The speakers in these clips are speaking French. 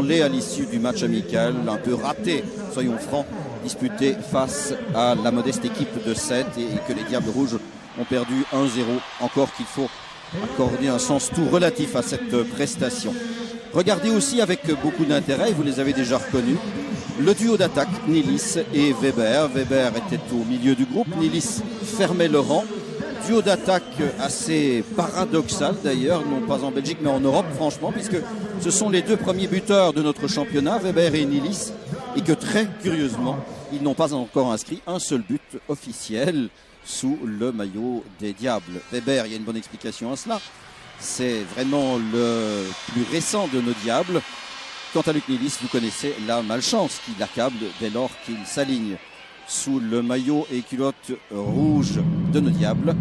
L'est à l'issue du match amical, un peu raté, soyons francs, disputé face à la modeste équipe de 7 et que les Diables Rouges ont perdu 1-0. Encore qu'il faut accorder un sens tout relatif à cette prestation. Regardez aussi avec beaucoup d'intérêt, vous les avez déjà reconnus, le duo d'attaque Nilis et Weber. Weber était au milieu du groupe, Nilis fermait le rang. Duo d'attaque assez paradoxal d'ailleurs, non pas en Belgique mais en Europe franchement, puisque ce sont les deux premiers buteurs de notre championnat, Weber et Nilis, et que très curieusement, ils n'ont pas encore inscrit un seul but officiel sous le maillot des Diables. Weber, il y a une bonne explication à cela, c'est vraiment le plus récent de nos Diables. Quant à Luc Nilis, vous connaissez la malchance qui l'accable dès lors qu'il s'aligne sous le maillot et culotte rouge de nos Diables.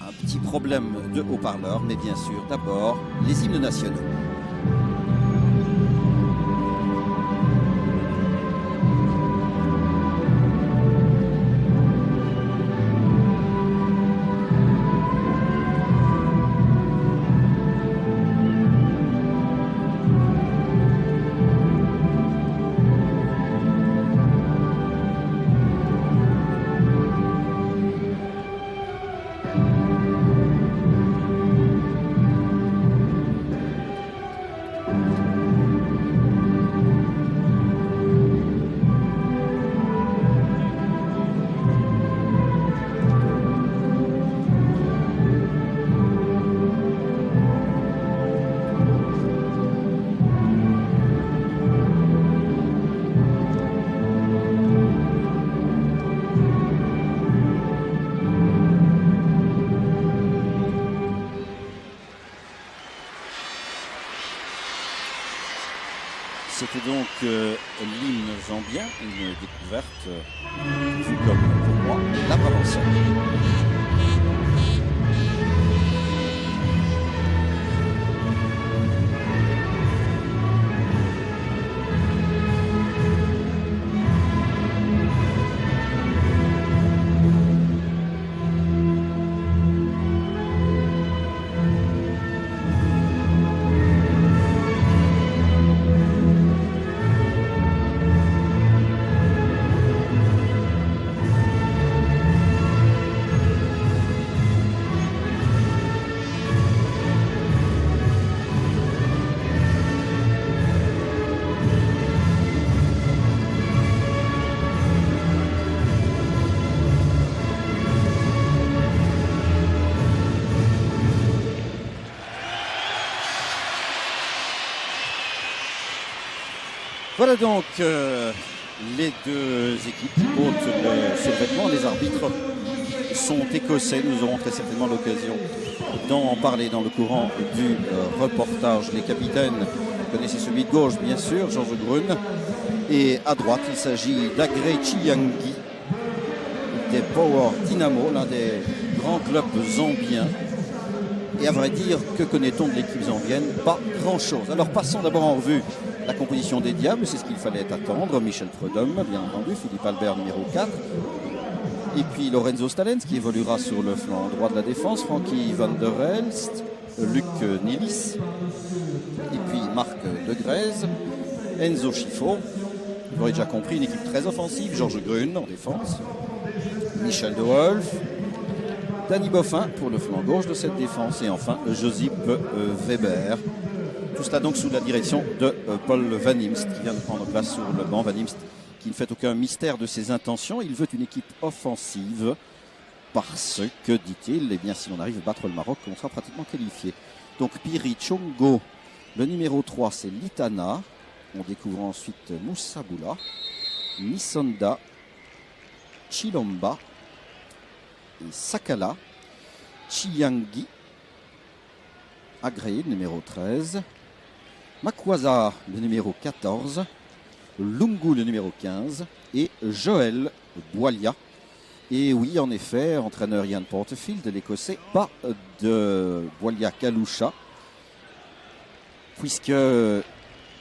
Un petit problème de haut-parleur, mais bien sûr, d'abord, les hymnes nationaux. C'était donc l'hymne zambien, une découverte, vue comme pour moi, la Brabançonne. Voilà donc les deux équipes qui portent le survêtement. Les arbitres sont écossais. Nous aurons très certainement l'occasion d'en parler dans le courant du reportage. Les capitaines, vous connaissez celui de gauche bien sûr, Georges Grun. Et à droite, il s'agit d'Agre Chiyangi des Power Dynamo, l'un des grands clubs zambiens. Et à vrai dire, que connaît-on de l'équipe zambienne? Pas grand-chose. Alors passons d'abord en revue la composition des Diables, c'est ce qu'il fallait attendre. Michel Freudom, bien entendu, Philippe Albert numéro 4. Et puis Lorenzo Stalens qui évoluera sur le flanc droit de la défense, Frankie van der Elst, Luc Nilis, et puis Marc De Grez, Enzo Schifo. Vous l'aurez déjà compris, une équipe très offensive, Georges Grun en défense, Michel De Wolf, Danny Boffin pour le flanc gauche de cette défense, et enfin Josip Weber. Tout cela donc sous la direction de Paul Van Imst qui vient de prendre place sur le banc. Van Imst qui ne fait aucun mystère de ses intentions. Il veut une équipe offensive parce que, dit-il, eh bien, si l'on arrive à battre le Maroc, on sera pratiquement qualifié. Donc Piri Chongo, le numéro 3, c'est Litana. On découvre ensuite Moussa Boula, Nisonda, Chilomba et Sakala, Chiyangi, Agré, numéro 13, Makwaza, le numéro 14, Lungu, le numéro 15, et Joël Boilia. Et oui, en effet, entraîneur Ian Porterfield, l'Écossais, pas de Boilia Kaloucha, puisque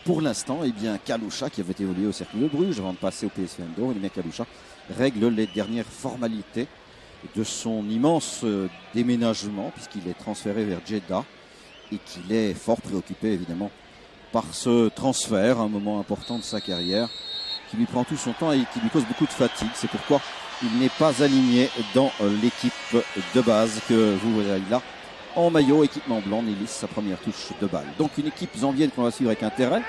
pour l'instant, eh bien, Kaloucha, qui avait évolué au Cercle de Bruges avant de passer au PSV Eindhoven, eh bien, Kaloucha règle les dernières formalités de son immense déménagement, puisqu'il est transféré vers Jeddah et qu'il est fort préoccupé, évidemment, par ce transfert, un moment important de sa carrière, qui lui prend tout son temps et qui lui cause beaucoup de fatigue. C'est pourquoi il n'est pas aligné dans l'équipe de base que vous voyez là. En maillot, équipement blanc, Nilis, sa première touche de balle. Donc une équipe zambienne qu'on va suivre avec intérêt.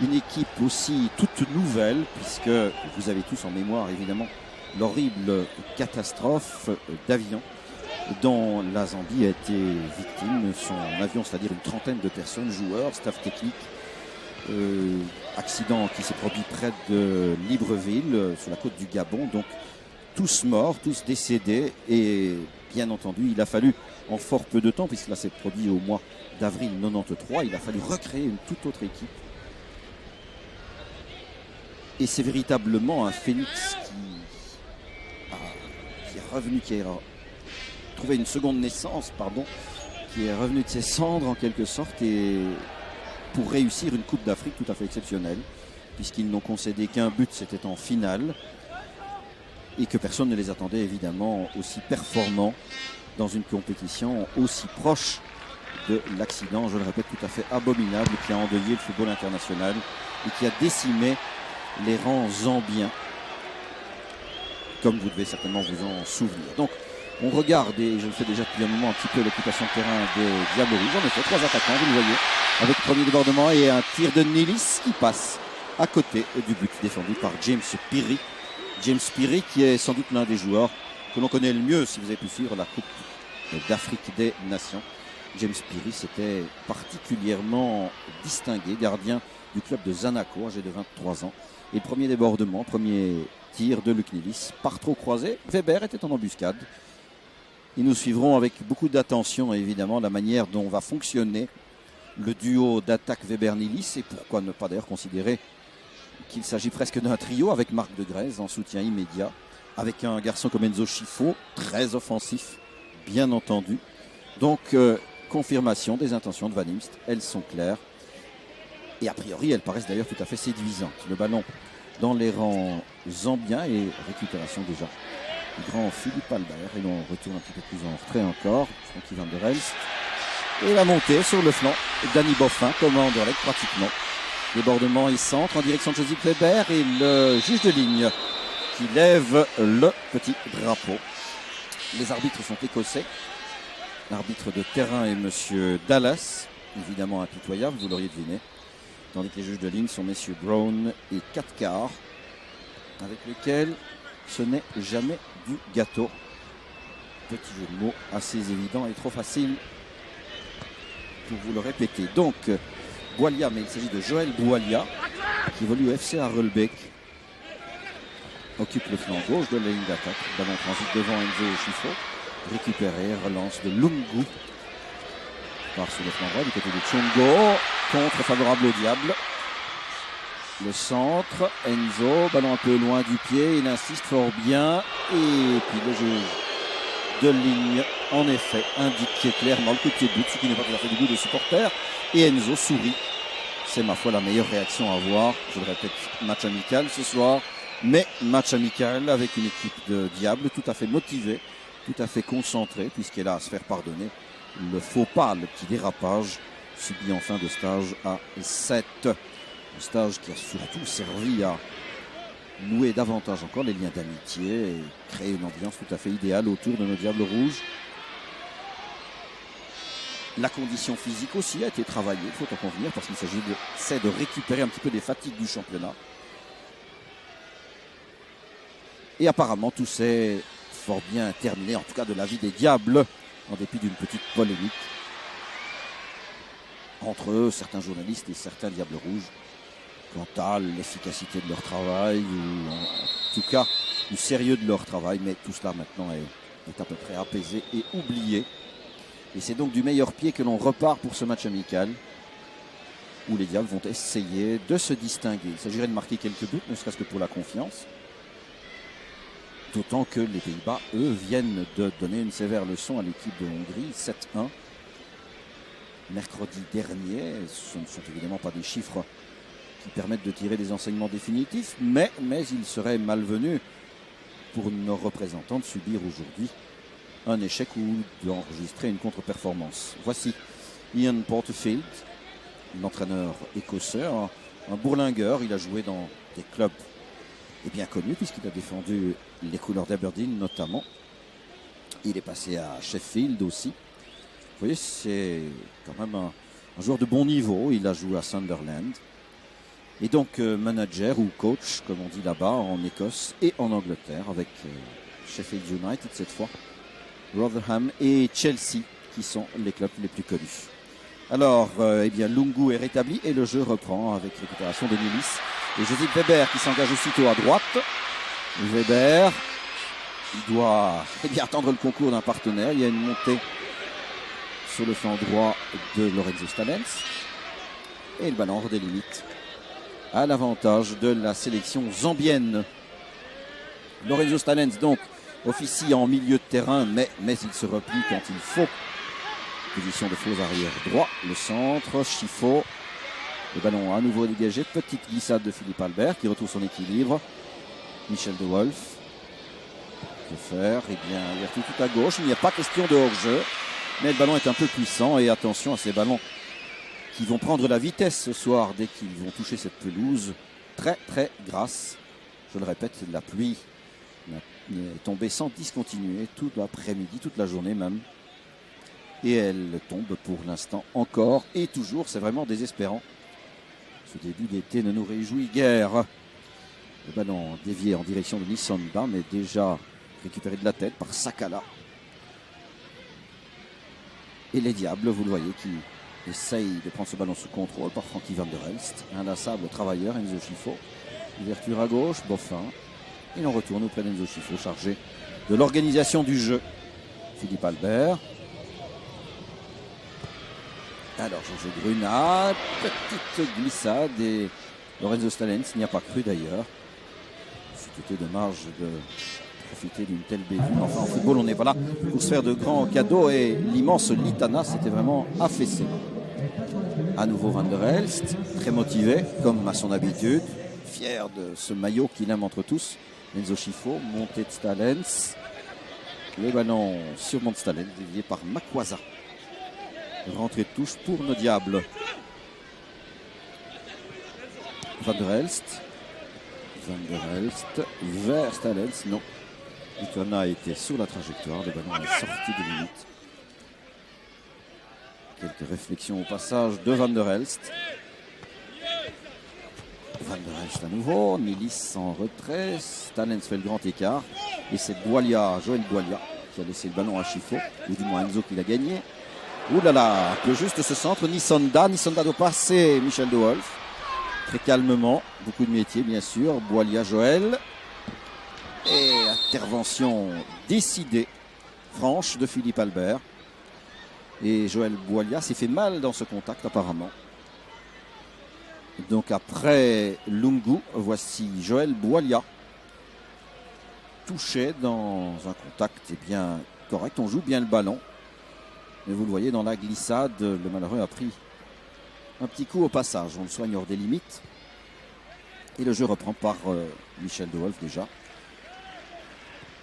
Une équipe aussi toute nouvelle, puisque vous avez tous en mémoire évidemment l'horrible catastrophe d'avion dont la Zambie a été victime. Son avion, c'est-à-dire une trentaine de personnes, joueurs, staff technique, accident qui s'est produit près de Libreville, sur la côte du Gabon. Donc tous morts, tous décédés, et bien entendu il a fallu en fort peu de temps, puisque là s'est produit au mois d'avril 93, il a fallu recréer une toute autre équipe. Et c'est véritablement un phénix qui est revenu, qui a trouvé une seconde naissance, qui est revenu de ses cendres en quelque sorte, et pour réussir une Coupe d'Afrique tout à fait exceptionnelle, puisqu'ils n'ont concédé qu'un but, c'était en finale, et que personne ne les attendait évidemment aussi performants dans une compétition aussi proche de l'accident, je le répète, tout à fait abominable, qui a endeuillé le football international et qui a décimé les rangs zambiens, comme vous devez certainement vous en souvenir. Donc on regarde, et je le fais déjà depuis un moment un petit peu, l'occupation de terrain des Diables Rouges. En effet, 3 attaquants, vous le voyez, avec premier débordement et un tir de Nilis qui passe à côté du but défendu par James Pirri. James Pirri qui est sans doute l'un des joueurs que l'on connaît le mieux si vous avez pu suivre la Coupe d'Afrique des Nations. James Pirri s'était particulièrement distingué, gardien du club de Zanaco, âgé de 23 ans. Et le premier débordement, premier tir de Luc Nilis, par trop croisé. Weber était en embuscade. Et nous suivrons avec beaucoup d'attention évidemment la manière dont va fonctionner le duo d'attaque Weber-Nilis, et pourquoi ne pas d'ailleurs considérer qu'il s'agit presque d'un trio avec Marc de Grèze en soutien immédiat, avec un garçon comme Enzo Schifo, très offensif, bien entendu. Donc, confirmation des intentions de Van Imst, elles sont claires. Et a priori, elles paraissent d'ailleurs tout à fait séduisantes. Le ballon dans les rangs zambiens et récupération déjà du grand Philippe Albert. Et l'on retourne un petit peu plus en retrait encore. Frankie Van der Elst. Et la montée sur le flanc. Danny Boffin, commande avec pratiquement. Débordement et centre en direction de Joseph Weber. Et le juge de ligne qui lève le petit drapeau. Les arbitres sont écossais. L'arbitre de terrain est monsieur Dallas, évidemment impitoyable, vous l'auriez deviné. Tandis que les juges de ligne sont messieurs Brown et Cathcart, avec lequel ce n'est jamais du gâteau. Petit jeu de mots assez évident et trop facile pour vous le répéter. Donc, Boualia, mais il s'agit de Joël Boualia, qui évolue au FC Harelbeek, occupe le flanc gauche de la ligne d'attaque. Ballon transit devant Enzo Schifo. Récupéré, relance de Lungu. Part sur le flanc droit du côté de Tchongo. Contre favorable au Diable. Le centre, Enzo, ballon un peu loin du pied, il insiste fort bien. Et puis le juge de ligne, en effet, indique clairement le coup de pied de but, ce qui n'est pas tout à fait du goût des supporters. Et Enzo sourit. C'est ma foi la meilleure réaction à avoir. Je le répète, match amical ce soir. Mais match amical avec une équipe de Diable tout à fait motivée, tout à fait concentrée, puisqu'elle a à se faire pardonner le faux pas, le petit dérapage subi en fin de stage à 7. Un stage qui a surtout servi à nouer davantage encore les liens d'amitié et créer une ambiance tout à fait idéale autour de nos Diables Rouges. La condition physique aussi a été travaillée, il faut en convenir, parce qu'il s'agit de récupérer un petit peu des fatigues du championnat. Et apparemment tout s'est fort bien terminé, en tout cas de l'avis des Diables, en dépit d'une petite polémique entre certains journalistes et certains Diables Rouges quant à l'efficacité de leur travail, ou en tout cas du sérieux de leur travail. Mais tout cela maintenant est à peu près apaisé et oublié. Et c'est donc du meilleur pied que l'on repart pour ce match amical, où les Diables vont essayer de se distinguer. Il s'agirait de marquer quelques buts, ne serait-ce que pour la confiance. D'autant que les Pays-Bas, eux, viennent de donner une sévère leçon à l'équipe de Hongrie, 7-1. Mercredi dernier, ce ne sont évidemment pas des chiffres qui permettent de tirer des enseignements définitifs, mais il serait malvenu pour nos représentants de subir aujourd'hui un échec ou d'enregistrer une contre-performance. Voici Ian Porterfield, l'entraîneur écossais, un bourlingueur. Il a joué dans des clubs bien connus puisqu'il a défendu les couleurs d'Aberdeen notamment. Il est passé à Sheffield aussi. Vous voyez, c'est quand même un joueur de bon niveau. Il a joué à Sunderland. Et donc manager ou coach, comme on dit là-bas, en Écosse et en Angleterre, avec Sheffield United cette fois, Rotherham et Chelsea, qui sont les clubs les plus connus. Alors, eh bien, Lungu est rétabli et le jeu reprend avec récupération de Nilis. Et Josip Weber qui s'engage aussitôt à droite. Weber, il doit attendre le concours d'un partenaire. Il y a une montée sur le flanc droit de Lorenzo Stalens. Et le ballon hors des limites à l'avantage de la sélection zambienne. Lorenzo Stalens donc officie en milieu de terrain, mais il se replie quand il faut. Position de faux arrière droit, le centre, Schifo. Le ballon à nouveau dégagé, petite glissade de Philippe Albert qui retrouve son équilibre. Michel De Wolf. Que faire? Eh bien, il est tout à gauche, il n'y a pas question de hors-jeu. Mais le ballon est un peu puissant et attention à ces ballons qui vont prendre la vitesse ce soir dès qu'ils vont toucher cette pelouse très grasse. Je le répète, la pluie est tombée sans discontinuer tout l'après-midi, toute la journée même. Et elle tombe pour l'instant encore et toujours, c'est vraiment désespérant. Ce début d'été ne nous réjouit guère. Le ballon dévié en direction de Nisonda, mais déjà récupéré de la tête par Sakala. Et les Diables, vous le voyez, qui essayent de prendre ce ballon sous contrôle par Frankie Van der Elst. Inlassable travailleur, Enzo Schifo. Ouverture à gauche, Boffin. Et l'on retourne auprès d'Enzo Schifo, chargé de l'organisation du jeu. Philippe Albert. Alors, Georges Grunat, petite glissade et Lorenzo Stalens n'y a pas cru d'ailleurs. C'était dommage de profiter d'une telle bévue. Enfin, en football, on n'est pas là pour se faire de grands cadeaux et l'immense Litana s'était vraiment affaissé. À nouveau Van der Elst, très motivé, comme à son habitude, fier de ce maillot qu'il aime entre tous. Enzo Schifo, montée de Stalens. Le ballon sur Mont Stalens, dévié par Makwaza. Rentrée de touche pour nos Diables. Van der Elst vers Stalens, non. Litana était sur la trajectoire, le ballon est sorti de limite. Quelques réflexions au passage de Van der Elst. Van der Elst à nouveau, Nilis en retrait, Stalens fait le grand écart. Et c'est Joël Boilia qui a laissé le ballon à Schifo, ou du moins Enzo qui l'a gagné. Ouh là là, un peu juste ce centre, Nisonda doit passer Michel De Wolf. Très calmement, beaucoup de métier bien sûr, Boilia Joël. Et intervention décidée, franche de Philippe Albert. Et Joël Boilia s'est fait mal dans ce contact apparemment. Donc après Lungu, voici Joël Boilia. Touché dans un contact bien correct, on joue bien le ballon. Mais vous le voyez dans la glissade, le malheureux a pris un petit coup au passage. On le soigne hors des limites. Et le jeu reprend par Michel De Wolf déjà.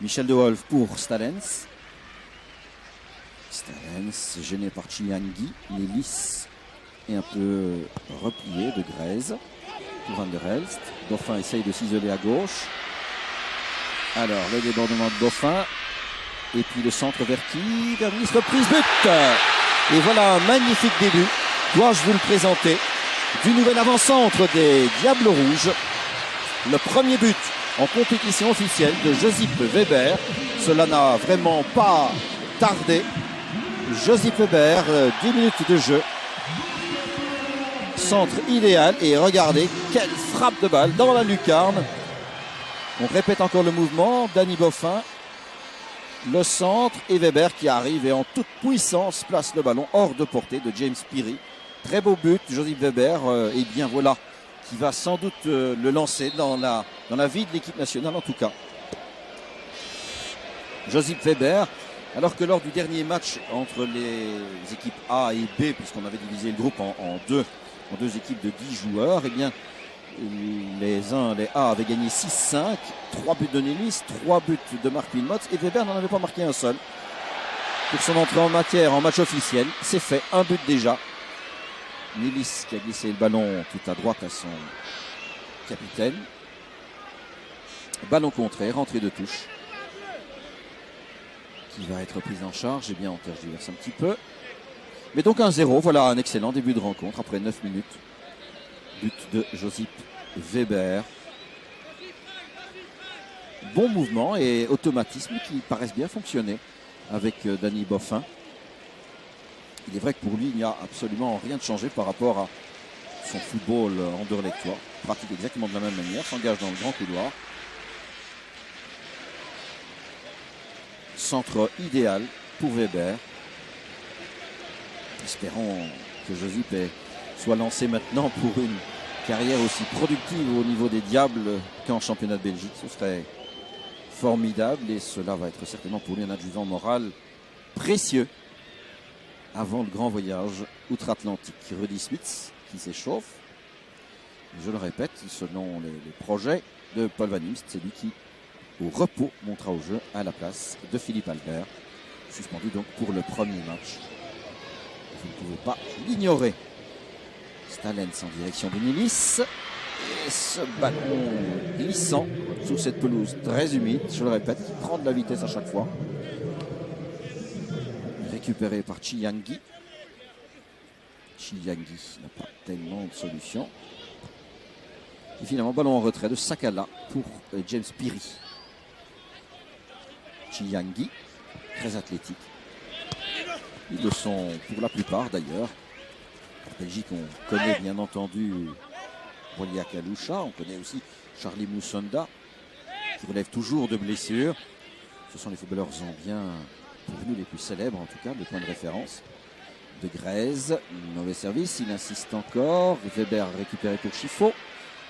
Michel De Wolf pour Stalens. Stalens gêné par Chiangui. Nélis est un peu replié de Grèze. Pour Van der Elst. Boffin essaye de s'isoler à gauche. Alors le débordement de Boffin. Et puis le centre vers qui? Vernis, reprise, but. Et voilà un magnifique début. Dois-je vous le présenter? Du nouvel avant-centre des Diables Rouges. Le premier but en compétition officielle de Josip Weber. Cela n'a vraiment pas tardé. Josip Weber, 10 minutes de jeu. Centre idéal. Et regardez, quelle frappe de balle dans la lucarne. On répète encore le mouvement. Danny Boffin. Le centre et Weber qui arrive et en toute puissance place le ballon hors de portée de James Peary. Très beau but, Josip Weber, et bien voilà, qui va sans doute le lancer dans la vie de l'équipe nationale en tout cas. Josip Weber, alors que lors du dernier match entre les équipes A et B, puisqu'on avait divisé le groupe en deux équipes de 10 joueurs, et bien les A avaient gagné 6-5, 3 buts de Nélis, 3 buts de Mark Wilmots et Weber n'en avait pas marqué un seul. Pour son entrée en matière en match officiel, c'est fait, un but déjà. Nilis qui a glissé le ballon tout à droite à son capitaine. Ballon contré, rentrée de touche. Qui va être prise en charge. Eh bien, on tergiverse un petit peu. Mais donc 1-0, voilà un excellent début de rencontre après 9 minutes. But de Josip Weber. Bon mouvement et automatisme qui paraissent bien fonctionner avec Danny Boffin. Il est vrai que pour lui, il n'y a absolument rien de changé par rapport à son football anderlechtois. Il pratique exactement de la même manière, s'engage dans le grand couloir. Centre idéal pour Weber. Espérons que Josip soit lancé maintenant pour une carrière aussi productive au niveau des Diables qu'en championnat de Belgique. Ce serait formidable et cela va être certainement pour lui un adjuvant moral précieux avant le grand voyage outre-Atlantique. Rudy Smits qui s'échauffe. Je le répète, selon les projets de Paul Van Imst, c'est lui qui, au repos, montera au jeu à la place de Philippe Albert, suspendu donc pour le premier match. Vous ne pouvez pas l'ignorer. Stalens en direction de Nilis. Et ce ballon glissant sur cette pelouse très humide, je le répète, qui prend de la vitesse à chaque fois. Récupéré par Chiyangi. Chiyangi n'a pas tellement de solution. Et finalement, ballon en retrait de Sakala pour James Piri. Chiyangi, très athlétique. Ils le sont pour la plupart d'ailleurs. En Belgique, on connaît bien entendu Walia Kaloucha, on connaît aussi Charlie Moussonda, qui relève toujours de blessures. Ce sont les footballeurs zambiens, pour nous les plus célèbres en tout cas, le point de référence. De Grèze, mauvais service, il insiste encore. Weber récupéré pour Chifo.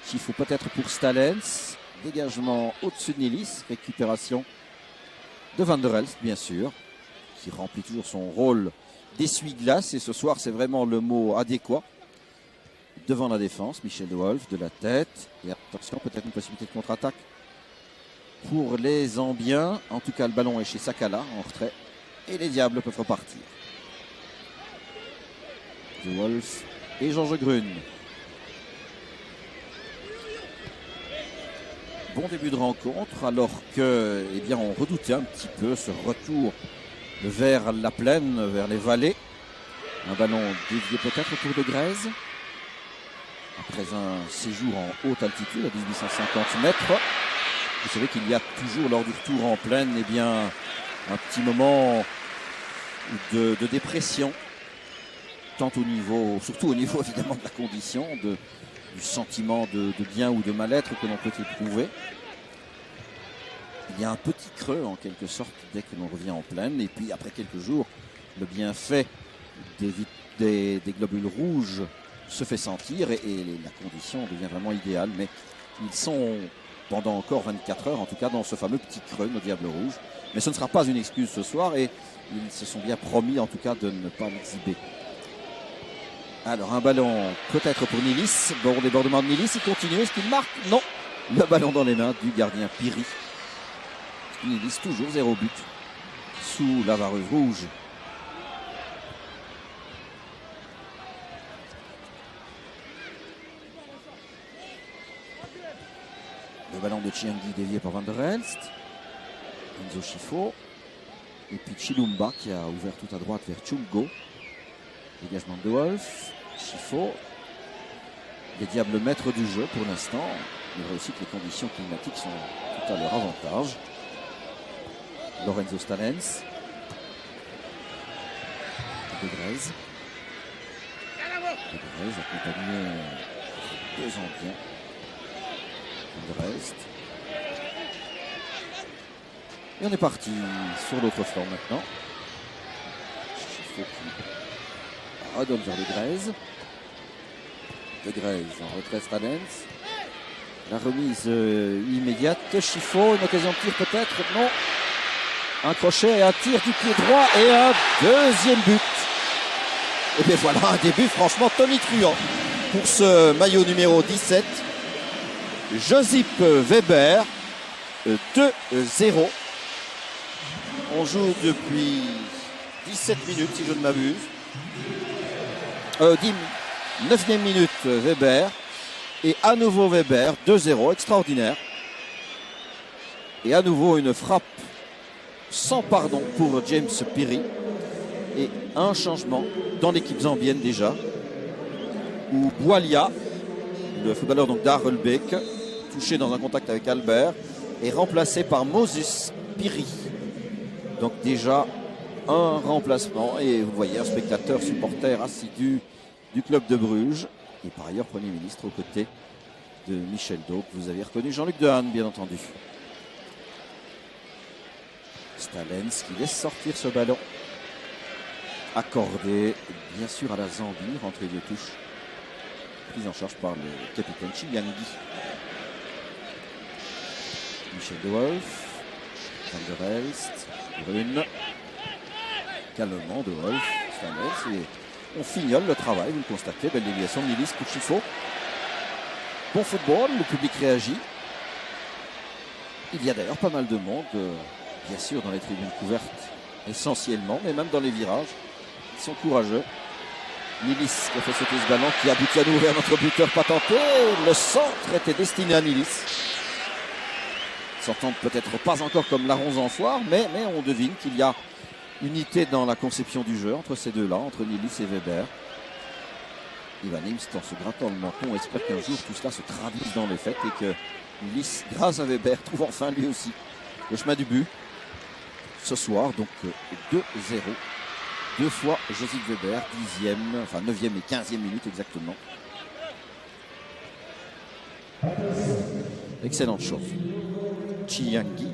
Chifo peut-être pour Stalens. Dégagement au-dessus de Nilis, récupération de Van der Elst, bien sûr, qui remplit toujours son rôle d'essuie-glace. Et ce soir, c'est vraiment le mot adéquat. Devant la défense, Michel de Wolf de la tête. Et attention, peut-être une possibilité de contre-attaque pour les Zambiens. En tout cas, le ballon est chez Sakala en retrait. Et les Diables peuvent repartir. De Wolf et Georges Grune. Bon début de rencontre, alors que, eh bien, on redoutait un petit peu ce retour vers la plaine, vers les vallées. Un ballon dévié peut-être pour De Grèze. Après un séjour en haute altitude à 1850 mètres. Vous savez qu'il y a toujours lors du retour en plaine, eh bien, un petit moment de dépression. Tant au niveau, surtout au niveau évidemment de la condition, du sentiment de bien ou de mal-être que l'on peut éprouver. Il y a un petit creux en quelque sorte dès que l'on revient en plaine. Et puis après quelques jours, le bienfait des globules rouges se fait sentir et la condition devient vraiment idéale. Mais ils sont pendant encore 24 heures, en tout cas dans ce fameux petit creux, nos Diables Rouges. Mais ce ne sera pas une excuse ce soir et ils se sont bien promis en tout cas de ne pas l'exhiber. Alors un ballon peut-être pour Nilis. Bon débordement de Nilis, il continue. Est-ce qu'il marque? Non. Le ballon dans les mains du gardien Piri. Nilis toujours 0 but sous la vareuse rouge. Le ballon de Chiyangi dévié par Van der Elst. Enzo Chifo. Et puis Chilumba qui a ouvert tout à droite vers Chungo. Dégagement de Wolf. Chifo. Les Diables maîtres du jeu pour l'instant. Il est vrai aussi que les conditions climatiques sont tout à leur avantage. Lorenzo Stalens. De Grèze. De Grèze accompagné de deux Zambiens. De Rest. Et on est parti sur l'autre flanc maintenant. Chifo qui redonne vers De Grèze. De Grèze en retrait Stalens. La remise immédiate. Chifo, une occasion de tir peut-être? Non. Un crochet et un tir du pied droit et un deuxième but. Et bien voilà un début franchement tonitruant pour ce maillot numéro 17. Josip Weber, 2-0. On joue depuis 17 minutes si je ne m'abuse. 9e minute, Weber. Et à nouveau Weber, 2-0, extraordinaire. Et à nouveau une frappe sans pardon pour James Pirri. Et un changement dans l'équipe zambienne déjà, où Boualia, le footballeur donc d'Arelbeek, touché dans un contact avec Albert, est remplacé par Moses Pirri. Donc déjà un remplacement, et vous voyez un spectateur supporter assidu du club de Bruges, et par ailleurs Premier ministre aux côtés de Michel Daup. Vous avez reconnu Jean-Luc Dehaene, bien entendu. Stalens qui laisse sortir ce ballon. Accordé bien sûr à la Zambie, rentrée de touche. Prise en charge par le capitaine Chiyangi. Michel De Wolf. Van der Elst. Brune. Calmement De Wolf. Stalens. Et on fignole le travail, vous le constatez. Belle déviation de Nilis pour Chifo. Bon football, le public réagit. Il y a d'ailleurs pas mal de monde, bien sûr dans les tribunes couvertes essentiellement, mais même dans les virages. Ils sont courageux. Nilis qui a fait sauter ce ballon, qui aboutit à nous ouvrir notre buteur patenté. Le centre était destiné à Nilis. S'entendent peut-être pas encore comme larrons en foire, mais on devine qu'il y a unité dans la conception du jeu entre ces deux-là, entre Nilis et Weber. Ivan Imst, en se grattant le menton, espère qu'un jour tout cela se traduise dans les faits et que Nilis, grâce à Weber, trouve enfin lui aussi le chemin du but. Ce soir, donc 2-0. Deux fois Joseph Weber, 10e, enfin 9e et 15e minute exactement. Excellente chose. Chiyangi.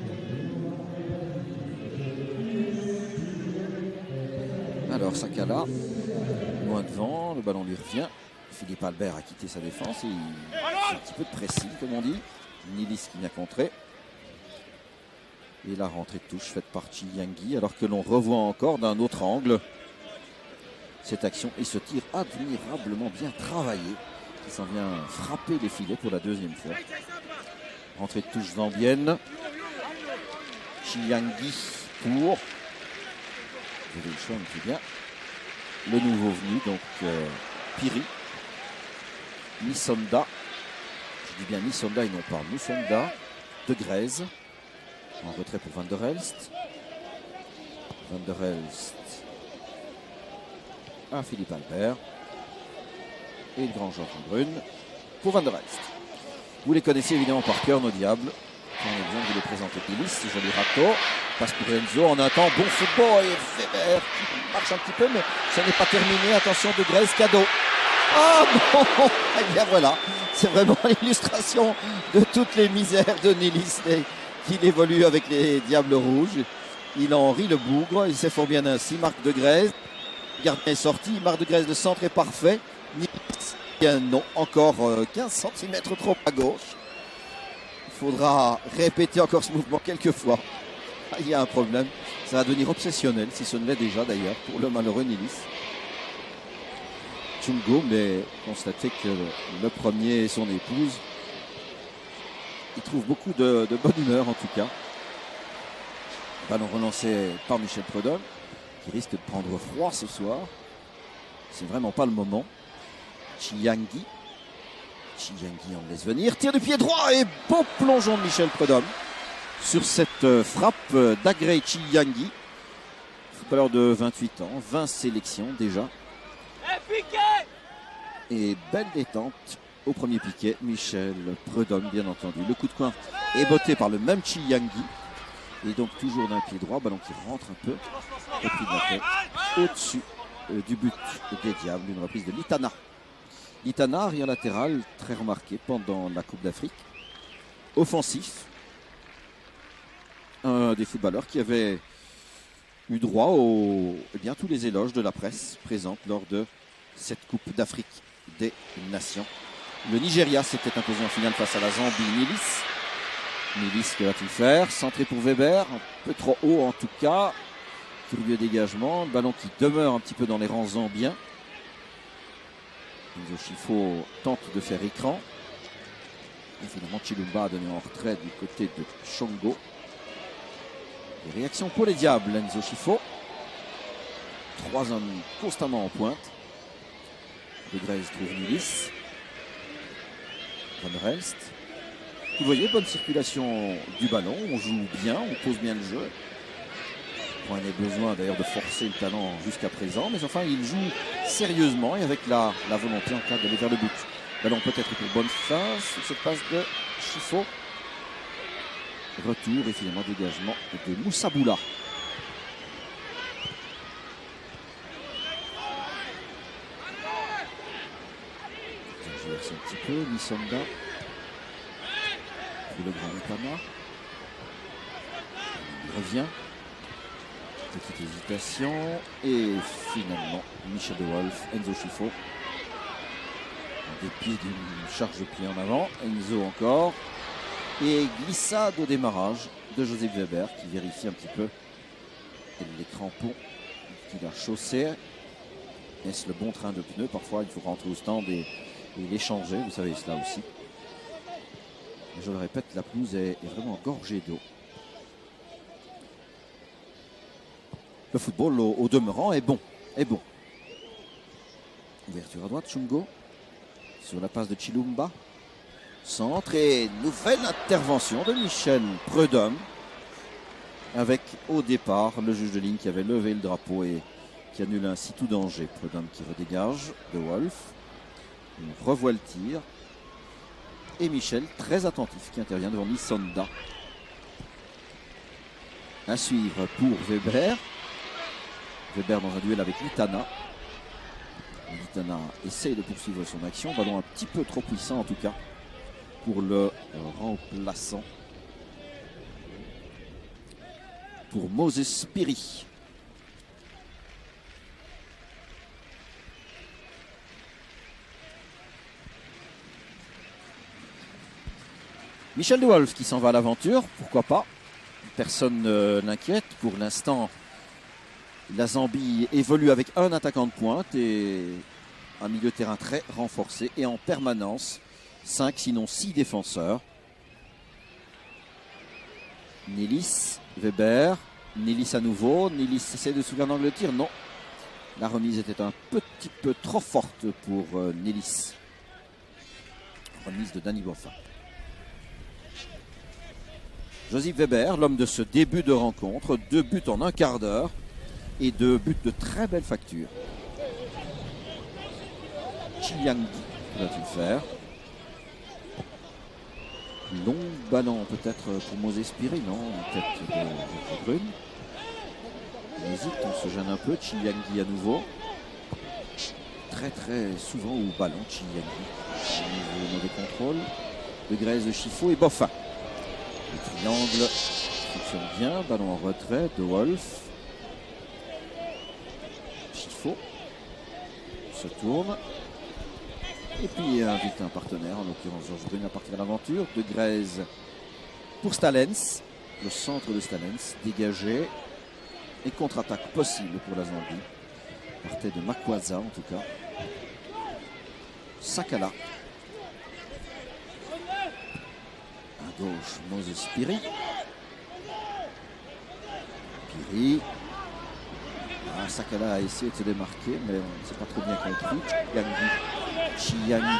Alors Sakala, loin devant, le ballon lui revient. Philippe Albert a quitté sa défense et il fait un petit peu de pressing comme on dit. Nilis qui vient contrer. Et la rentrée de touche faite par Chiyangi, alors que l'on revoit encore d'un autre angle cette action et ce tir admirablement bien travaillé qui s'en vient frapper les filets pour la deuxième fois. Rentrée de touche zambienne. Chiyangi pour bien. Le nouveau venu, donc Pirri. Nisonda. Je dis bien Nisonda et non pas Musonda. De Grèze. En retrait pour Van der Elst. Van der Elst. À Philippe Albert. Et le grand Georges Brune pour Van der Elst. Vous les connaissez évidemment par cœur, nos diables. On a besoin de les présenter. Nilis, joli râteau. Passe pour Enzo. On attend bon football. Et Weber qui marche un petit peu, mais ça n'est pas terminé. Attention de Grèce, cadeau. Oh non. Eh bien voilà. C'est vraiment l'illustration de toutes les misères de Nilis qu'il évolue avec les Diables Rouges. Il en rit le bougre. Il s'est fort bien ainsi. Marc de Grèce. Gardien est sorti. Marc de Grèce, le centre est parfait. Nilis, bien non. Encore 15 cm trop à gauche. Il faudra répéter encore ce mouvement quelques fois. Il y a un problème. Ça va devenir obsessionnel, si ce ne l'est déjà d'ailleurs, pour le malheureux Nilis. Chungo, mais constatez que le premier et son épouse, ils trouvent beaucoup de bonne humeur en tout cas. Ballon relancé par Michel Prudhomme, qui risque de prendre froid ce soir. C'est vraiment pas le moment. Chiyangi en laisse venir. Tir du pied droit et beau plongeon de Michel Prudhomme sur cette frappe d'Agrey Chiyangi. Footballeur de 28 ans, 20 sélections déjà. Et belle détente au premier piquet. Michel Prudhomme, bien entendu. Le coup de coin est botté par le même Chiyangi. Et donc toujours d'un pied droit. Ballon qui rentre un peu au pied de la tête. Au-dessus du but des Diables. Une reprise de Litana. Litana, arrière latéral, très remarqué pendant la Coupe d'Afrique. Offensif. Un des footballeurs qui avait eu droit à tous les éloges de la presse présente lors de cette Coupe d'Afrique des Nations. Le Nigeria s'était imposé en finale face à la Zambie. Nilis, que va-t-il faire? Centré pour Weber, un peu trop haut en tout cas. Curieux dégagement, le ballon qui demeure un petit peu dans les rangs zambiens. Enzo Chifo tente de faire écran. Et finalement, Chilumba a donné en retrait du côté de Chongo. Les réactions pour les Diables, Enzo Chifo. 3 hommes constamment en pointe. De Grèce trouve Nilis. Van Relst. Vous voyez, bonne circulation du ballon. On joue bien, on pose bien le jeu. On a besoin d'ailleurs de forcer le talent jusqu'à présent. Mais enfin, il joue sérieusement et avec la volonté en cas d'aller vers le but. Ballon peut-être pour Bonnefa sur cette passe de Chifo. Retour et finalement dégagement de Moussaboula. Je verse un petit peu, Nisonda. Pour le grand Ipana. Il revient. Petite hésitation. Et finalement, Michel de Wolf, Enzo Chifo. En dépit d'une charge de pied en avant. Enzo encore. Et glissade au démarrage de Joseph Weber qui vérifie un petit peu les crampons qu'il a chaussés. Est-ce le bon train de pneus? Parfois, il faut rentrer au stand et les changer. Vous savez cela aussi. Et je le répète, la pelouse est vraiment gorgée d'eau. Le football, au demeurant, est bon. Ouverture à droite, Chungo. Sur la passe de Chilumba. Centre et nouvelle intervention de Michel Prudhomme. Avec au départ le juge de ligne qui avait levé le drapeau et qui annule ainsi tout danger. Prudhomme qui redégage de Wolf. On revoit le tir. Et Michel, très attentif, qui intervient devant Nisonda. À suivre pour Weber. Weber dans un duel avec Litana. Litana essaye de poursuivre son action. Ballon un petit peu trop puissant en tout cas pour le remplaçant. Pour Moses Piri. Michel de Wolf qui s'en va à l'aventure, pourquoi pas. Personne ne l'inquiète. Pour l'instant, la Zambie évolue avec un attaquant de pointe et un milieu de terrain très renforcé et en permanence 5 sinon 6 défenseurs. Nilis, Weber, Nilis à nouveau. Nilis essaie de soulever un angle de tir, non. La remise était un petit peu trop forte pour Nilis. Remise de Danny Boffin. Joseph Weber, l'homme de ce début de rencontre, 2 buts en un quart d'heure et 2 buts de très belle facture. Chiliangui va-t-il faire? Long ballon peut-être pour Moses Piri, non, en tête de Brune. On hésite, on se gêne un peu. Chiliangui à nouveau. Très souvent au ballon, Chiliangui. Au niveau mauvais contrôle. De Grèce, de Chifo et Boffin. Le triangle fonctionne bien. Ballon en retrait de Wolf. Chifo se tourne. Et puis invite un partenaire, en l'occurrence Georges Brune, à partir de l'aventure. De Grèze pour Stalens. Le centre de Stalens dégagé. Et contre-attaque possible pour la Zambie. Partait de Makwaza en tout cas. Sakala. À gauche, Moses Piri. Piri. Sakala a essayé de se démarquer, mais on ne s'est pas trop bien compris. Chiliangui.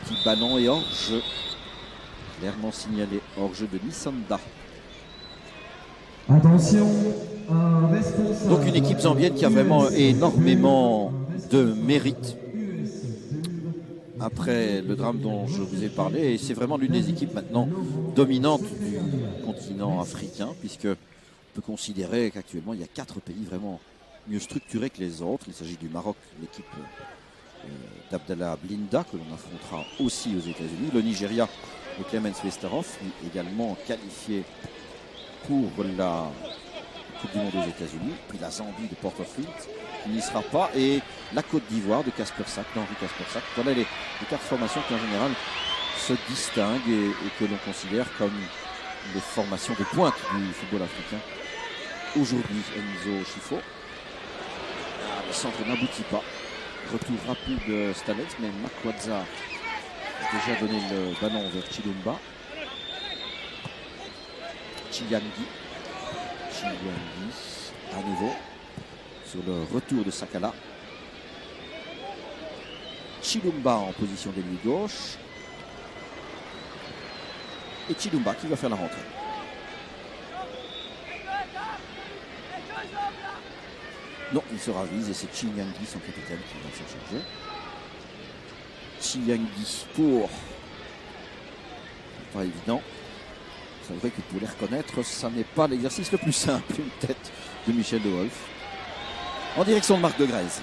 Petit ballon et hors-jeu. Clairement signalé hors-jeu de Nisonda. Attention, donc une équipe zambienne qui a vraiment énormément de mérite après le drame dont je vous ai parlé. Et c'est vraiment l'une des équipes maintenant dominantes du continent africain, puisque on peut considérer qu'actuellement il y a 4 pays vraiment mieux structurés que les autres. Il s'agit du Maroc, l'équipe d'Abdallah Blinda, que l'on affrontera aussi aux États-Unis. Le Nigeria de Clemens Westerhoff, également qualifié pour la Coupe du Monde aux États-Unis. Puis la Zambie de Porterfield qui n'y sera pas. Et la Côte d'Ivoire de Casper Sack, d'Henri Casper Sack. Voilà les 4 formations qui en général se distinguent et que l'on considère comme les formations de pointe du football africain. Aujourd'hui, Enzo Chifo. Le centre n'aboutit pas. Retour rapide de Stalens, mais Makwaza a déjà donné le ballon vers Chilumba. Chiliangui à nouveau sur le retour de Sakala. Chilumba en position d'ailier gauche. Et Chilumba qui va faire la rentrée. Non, il se ravise et c'est Chinyangui, son capitaine, qui va s'en charger. Chinyangui pour... Pas évident. C'est vrai que pour les reconnaître, ça n'est pas l'exercice le plus simple. Une tête de Michel de Wolf. En direction de Marc de Grèze.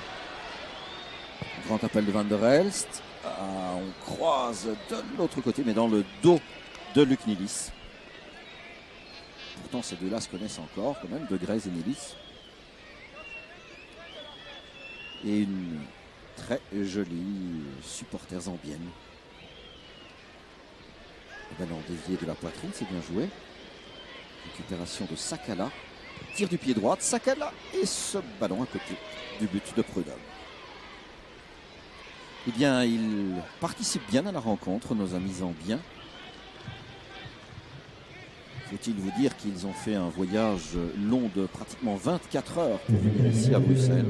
Grand appel de Van der Elst. On croise de l'autre côté, mais dans le dos de Luc Nilis. Pourtant, ces deux-là se connaissent encore, quand même, de Grèze et Nilis. Et une très jolie supporter zambienne. Le ballon dévié de la poitrine, c'est bien joué. Récupération de Sakala. Tir du pied droit de Sakala. Et ce ballon à côté du but de Prudhomme. Eh bien, ils participent bien à la rencontre, nos amis zambiens. Faut-il vous dire qu'ils ont fait un voyage long de pratiquement 24 heures pour venir ici à Bruxelles.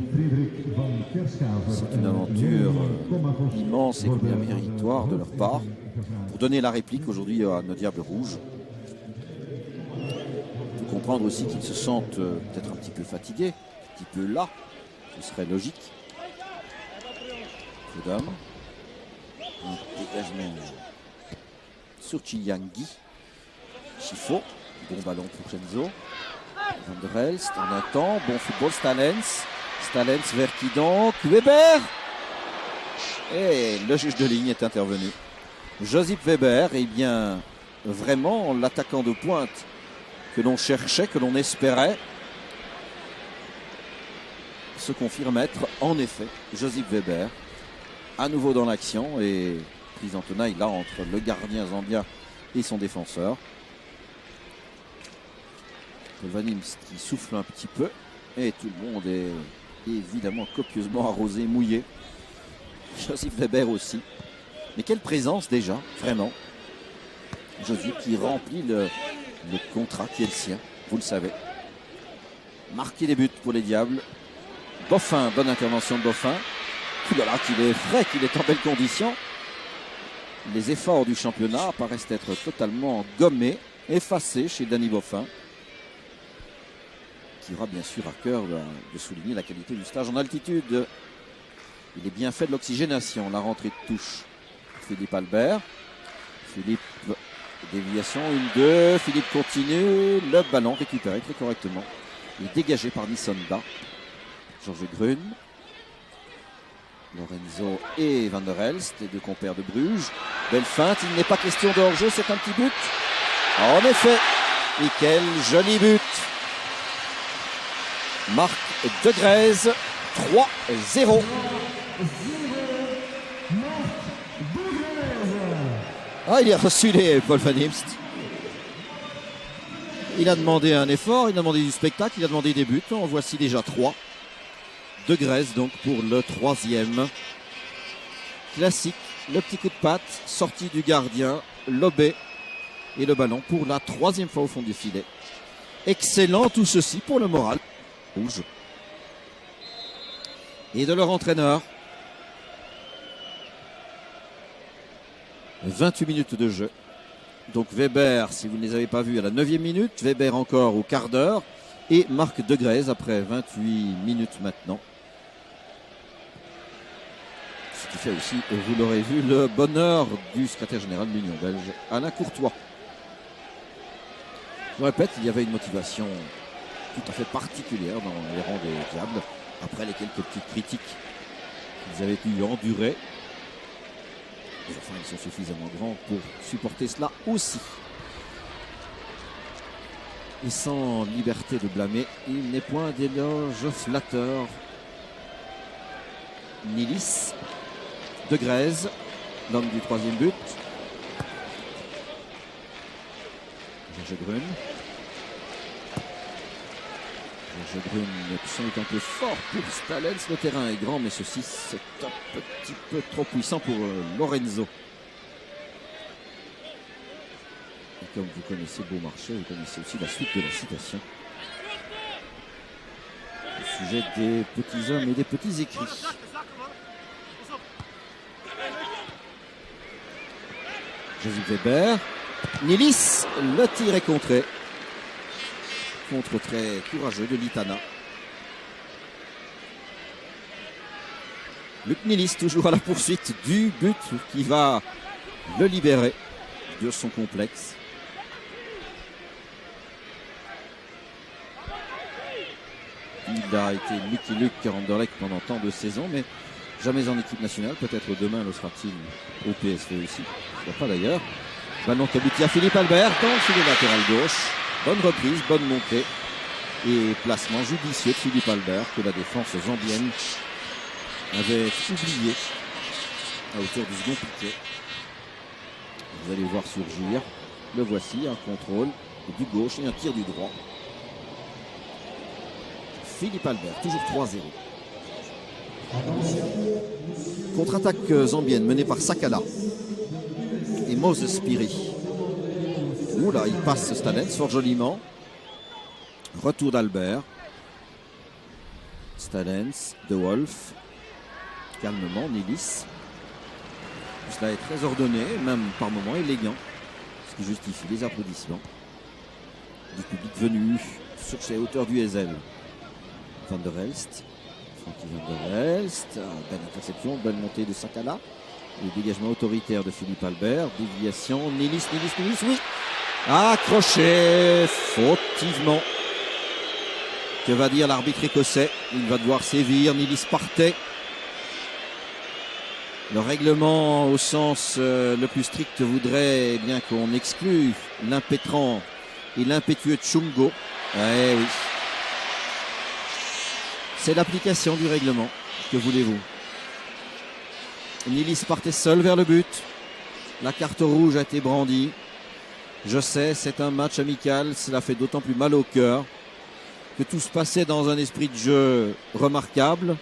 C'est une aventure immense et combien méritoire de leur part. Pour donner la réplique aujourd'hui à nos Diables Rouges. Il faut comprendre aussi qu'ils se sentent peut-être un petit peu fatigués, un petit peu las. Ce serait logique. Prudhomme. Un dégagement sur Chinyangui. Chifo, bon ballon pour Genzo. Van der Elst, en un temps, bon football, Stalens. Stalens vers qui donc? Weber. Et le juge de ligne est intervenu. Josip Weber, eh bien, vraiment l'attaquant de pointe que l'on cherchait, que l'on espérait, se confirme être en effet Josip Weber, à nouveau dans l'action et prise en tenaille là entre le gardien zambien et son défenseur. Van Imst qui souffle un petit peu et tout le monde est évidemment copieusement arrosé, mouillé. Josip Weber aussi. Mais quelle présence déjà, vraiment. Josip qui remplit le contrat qui est le sien, vous le savez. Marquer des buts pour les Diables. Boffin, bonne intervention de Boffin. Oulala, qu'il est frais, qu'il est en belle condition. Les efforts du championnat paraissent être totalement gommés, effacés chez Danny Boffin. Qui aura bien sûr à cœur de souligner la qualité du stage en altitude. Il est bien fait de l'oxygénation, la rentrée de touche. Philippe Albert. Philippe, déviation, 1-2. Philippe continue. Le ballon récupéré très correctement. Il est dégagé par Nissonda. Georges Grun. Lorenzo et Van der Elst, les deux compères de Bruges. Belle feinte, il n'est pas question de hors-jeu, c'est un petit but. En effet, et quel joli but. Marc de Grèze, 3-0. Ah, il a reçu les Paul Van Imst. Il a demandé un effort, il a demandé du spectacle, il a demandé des buts. En voici déjà 3. De Grèze donc pour le 3e. Classique, le petit coup de patte, sortie du gardien, lobé et le ballon pour la 3e fois au fond du filet. Excellent tout ceci pour le moral rouge. Et de leur entraîneur. 28 minutes de jeu. Donc Weber, si vous ne les avez pas vus, à la 9e minute. Weber encore au quart d'heure. Et Marc de Grèze après 28 minutes maintenant. Ce qui fait aussi, vous l'aurez vu, le bonheur du secrétaire général de l'Union belge, Alain Courtois. Je répète, il y avait une motivation tout à fait particulière dans les rangs des Diables, après les quelques petites critiques qu'ils avaient pu endurer. Et enfin, ils sont suffisamment grands pour supporter cela aussi. Et sans liberté de blâmer, il n'est point d'éloge flatteur. Nilis de Grèze, l'homme du 3e but. Georges Grun. Georges Grun, le son est un peu fort pour Stalens. Le terrain est grand, mais ceci, c'est un petit peu trop puissant pour Lorenzo. Et comme vous connaissez Beaumarchais, vous connaissez aussi la suite de la citation. Au sujet des petits hommes et des petits écrits. Joseph Weber. Nilis, le tir est contré. Contre très courageux de Litana. Luc Nilis toujours à la poursuite du but qui va le libérer de son complexe. Il a été Lucky Luke à Anderlecht pendant tant de saisons, mais jamais en équipe nationale. Peut-être demain le sera-t-il au PSV aussi. Je ne sais pas d'ailleurs. Ballon abouti à Philippe Albert dans le filet latéral gauche. Bonne reprise, bonne montée et placement judicieux de Philippe Albert que la défense zambienne avait oublié à hauteur du second piquet. Vous allez le voir surgir. Le voici, un contrôle du gauche et un tir du droit. Philippe Albert, toujours 3-0. Contre-attaque zambienne menée par Sakala et Moses Piri. Oula, il passe Stalens fort joliment. Retour d'Albert. Stalens, De Wolf. Calmement, Nilis. Tout cela est très ordonné, même par moments élégant, ce qui justifie les applaudissements du public venu sur ces hauteurs du Ezel. Van der Elst. Frankie Van der Elst. Belle interception, belle montée de Sakala. Le dégagement autoritaire de Philippe Albert. Déviation, Nilis, oui. Accroché fautivement. Que va dire l'arbitre écossais? Il va devoir sévir. Nilis partait. Le règlement au sens le plus strict voudrait bien qu'on exclue l'impétrant et l'impétueux Chungo. Oui. C'est l'application du règlement. Que voulez-vous? Nilis partait seul vers le but. La carte rouge a été brandie. Je sais, c'est un match amical. Cela fait d'autant plus mal au cœur que tout se passait dans un esprit de jeu remarquable.